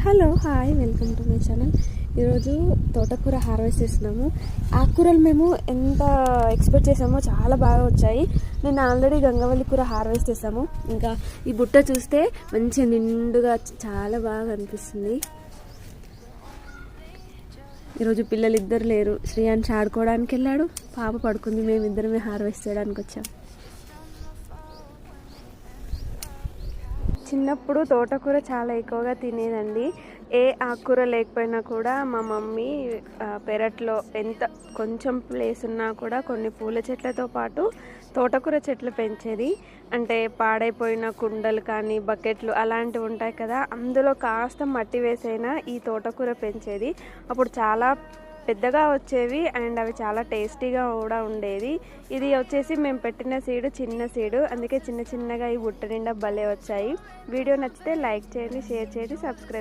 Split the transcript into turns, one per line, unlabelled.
Hello hi welcome to my channel. ఈరోజు తోటకూర harvest చేస్తున్నాము. ఆకుకూరలు మేము ఎంత ఎక్స్పెక్ట్ చేసామో చాలా బాగా వచ్చాయి. నేను ఆల్రెడీ గంగవల్లి కూర హార్వెస్ట్ చేసాము. ఇంకా ఈ బుట్ట చూస్తే మంచి నిండుగా చాలా బాగా అనిపిస్తుంది. ఈరోజు పిల్లలు ఇద్దరు లేరు. శ్రీయాన్స్ ఆడుకోవడానికి వెళ్ళాడు, పాప పడుకుంది. మేమిద్దరమే హార్వెస్ట్ చేయడానికి వచ్చాం. చిన్నప్పుడు తోటకూర చాలా ఎక్కువగా తినేదండి. ఏ ఆకుకూర లేకపోయినా కూడా మా మమ్మీ పెరట్లో ఎంత కొంచెం ప్లేస్ ఉన్నా కూడా కొన్ని పూల చెట్లతో పాటు తోటకూర చెట్లు పెంచేది. అంటే పాడైపోయిన కుండలు కానీ బకెట్లు అలాంటివి ఉంటాయి కదా, అందులో కాస్త మట్టి వేసైనా ఈ తోటకూర పెంచేది. అప్పుడు చాలా పెద్దగా వచ్చేవి అండ్ అవి చాలా టేస్టీగా కూడా ఉండేది. ఇది వచ్చేసి మేము పెట్టిన సీడ్ చిన్న సీడు, అందుకే చిన్న చిన్నగా ఈ బుట్ట నిండా భలే వచ్చాయి. వీడియో నచ్చితే లైక్ చేయండి, షేర్ చేయండి, సబ్స్క్రైబ్